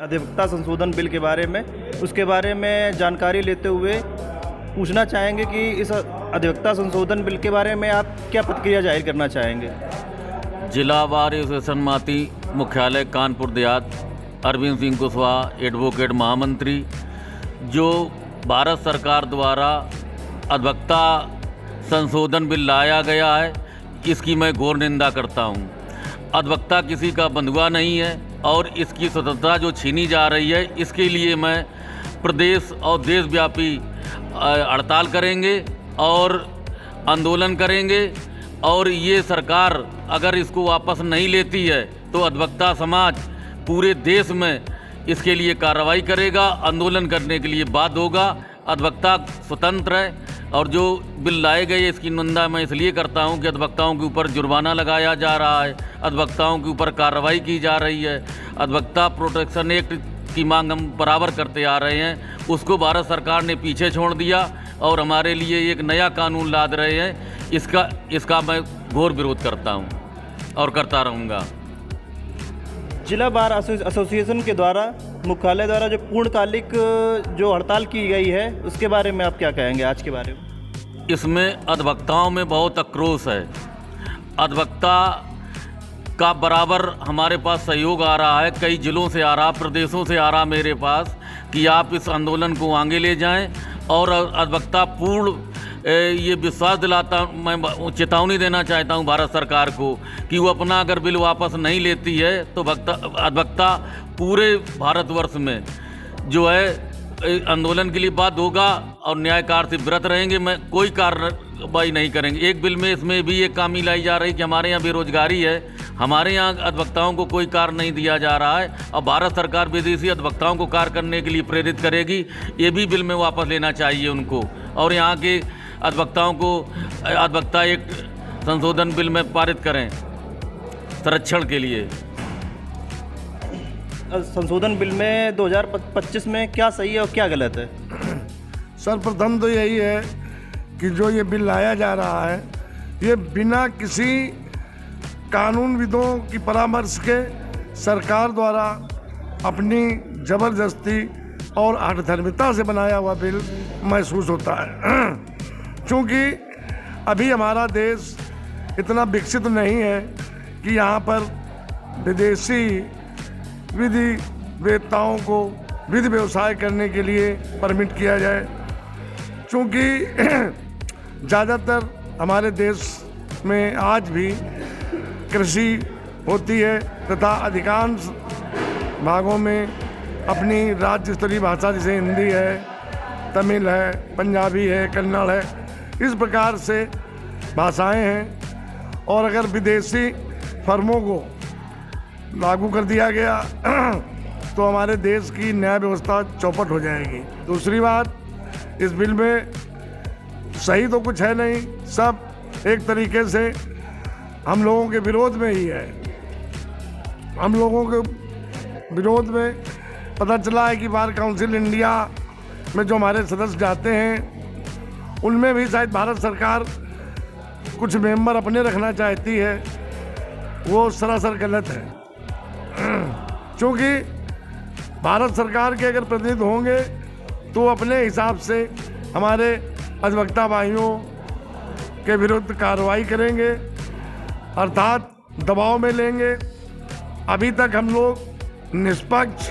अधिवक्ता संशोधन बिल के बारे में, उसके बारे में जानकारी लेते हुए पूछना चाहेंगे कि इस अधिवक्ता संशोधन बिल के बारे में आप क्या प्रतिक्रिया जाहिर करना चाहेंगे। जिला बार एसोसिएशन माती मुख्यालय कानपुर देहात, अरविंद सिंह कुशवाहा, एडवोकेट महामंत्री। जो भारत सरकार द्वारा अधिवक्ता संशोधन बिल लाया गया है, इसकी मैं घोर निंदा करता हूँ। अधिवक्ता किसी का बंधुआ नहीं है और इसकी स्वतंत्रता जो छीनी जा रही है, इसके लिए मैं प्रदेश और देशव्यापी हड़ताल करेंगे और आंदोलन करेंगे। और ये सरकार अगर इसको वापस नहीं लेती है तो अधिवक्ता समाज पूरे देश में इसके लिए कार्रवाई करेगा, आंदोलन करने के लिए बाध्य होगा। अधिवक्ता स्वतंत्र है और जो बिल लाए गए इसकी निंदा मैं इसलिए करता हूं कि अधिवक्ताओं के ऊपर जुर्माना लगाया जा रहा है, अधिवक्ताओं के ऊपर कार्रवाई की जा रही है। अधिवक्ता प्रोटेक्शन एक्ट की मांग हम बराबर करते आ रहे हैं, उसको भारत सरकार ने पीछे छोड़ दिया और हमारे लिए एक नया कानून लाद रहे हैं। इसका मैं घोर विरोध करता हूं और करता रहूँगा। जिला बार एसोसिएशन के द्वारा मुख्यालय द्वारा जो पूर्णकालिक जो हड़ताल की गई है, उसके बारे में आप क्या कहेंगे आज के बारे में। इसमें अधिवक्ताओं में बहुत आक्रोश है। अधिवक्ता का बराबर हमारे पास सहयोग आ रहा है, कई जिलों से आ रहा, प्रदेशों से आ रहा मेरे पास कि आप इस आंदोलन को आगे ले जाएं। और अधिवक्ता पूर्ण ये विश्वास दिलाता, मैं चेतावनी देना चाहता हूं भारत सरकार को कि वो अपना अगर बिल वापस नहीं लेती है तो अधिवक्ता पूरे भारतवर्ष में जो है आंदोलन के लिए बाध्य होगा और न्याय कार्य से विरत रहेंगे। मैं कोई कार्रवाई नहीं करेंगे। एक बिल में इसमें भी एक खामी लाई जा रही कि हमारे यहाँ बेरोजगारी है, हमारे यहाँ अधिवक्ताओं को कोई कार्य नहीं दिया जा रहा है और भारत सरकार विदेशी अधिवक्ताओं को कार्य करने के लिए प्रेरित करेगी। ये भी बिल में वापस लेना चाहिए उनको और यहाँ के अधिवक्ताओं को अधिवक्ता एक संशोधन बिल में पारित करें संरक्षण के लिए। संशोधन बिल में 2025 में क्या सही है और क्या गलत है। सर्वप्रथम तो यही है कि जो ये बिल लाया जा रहा है, ये बिना किसी कानूनविदों की परामर्श के सरकार द्वारा अपनी ज़बरदस्ती और आठधर्मिता से बनाया हुआ बिल महसूस होता है। क्योंकि अभी हमारा देश इतना विकसित नहीं है कि यहाँ पर विदेशी विधि वेत्ताओं को विधि व्यवसाय करने के लिए परमिट किया जाए। क्योंकि ज़्यादातर हमारे देश में आज भी कृषि होती है तथा अधिकांश भागों में अपनी राज्य स्तरीय भाषा जैसे हिंदी है, तमिल है, पंजाबी है, कन्नड़ है, इस प्रकार से भाषाएं हैं। और अगर विदेशी फर्मों को लागू कर दिया गया तो हमारे देश की न्याय व्यवस्था चौपट हो जाएगी। दूसरी बात, इस बिल में सही तो कुछ है नहीं, सब एक तरीके से हम लोगों के विरोध में ही है। हम लोगों के विरोध में पता चला है कि बार काउंसिल इंडिया में जो हमारे सदस्य जाते हैं उनमें भी शायद भारत सरकार कुछ मेंबर अपने रखना चाहती है, वो सरासर गलत है। क्योंकि भारत सरकार के अगर प्रतिनिधि होंगे तो अपने हिसाब से हमारे अधिवक्ता भाइयों के विरुद्ध कार्रवाई करेंगे, अर्थात दबाव में लेंगे। अभी तक हम लोग निष्पक्ष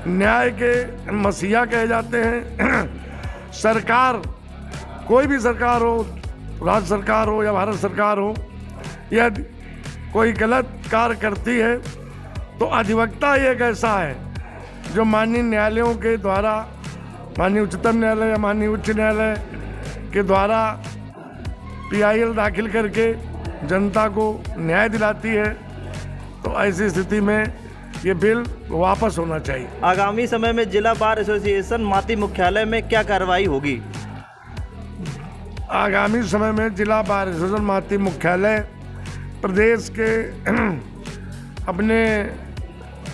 न्याय के मसीहा कहे जाते हैं। सरकार, कोई भी सरकार हो, राज्य सरकार हो या भारत सरकार हो, यदि कोई गलत कार्य करती है तो अधिवक्ता ही एक ऐसा है जो माननीय न्यायालयों के द्वारा, माननीय उच्चतम न्यायालय या माननीय उच्च न्यायालय के द्वारा PIL दाखिल करके जनता को न्याय दिलाती है। तो ऐसी स्थिति में ये बिल वापस होना चाहिए। आगामी समय में जिला बार एसोसिएशन माती मुख्यालय में क्या कार्रवाई होगी। आगामी समय में जिला बार एसोसिएशन माती मुख्यालय प्रदेश के अपने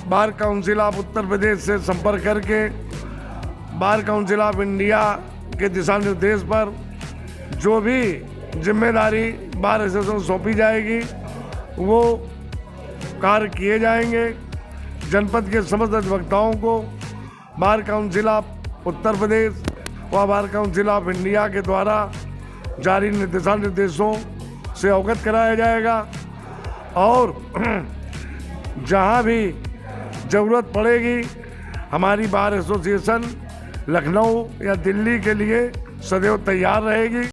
bar council of Uttar Pradesh से संपर्क करके बार काउंसिल ऑफ इंडिया के दिशा निर्देश पर जो भी जिम्मेदारी बार एसोसिएशन सौंपी जाएगी वो कार्य किए जाएंगे। जनपद के समस्त अधिवक्ताओं को bar council of Uttar Pradesh व बार काउंसिल ऑफ इंडिया के द्वारा जारी दिशा निर्देशों से अवगत कराया जाएगा और जहां भी ज़रूरत पड़ेगी हमारी बार एसोसिएशन लखनऊ या दिल्ली के लिए सदैव तैयार रहेगी।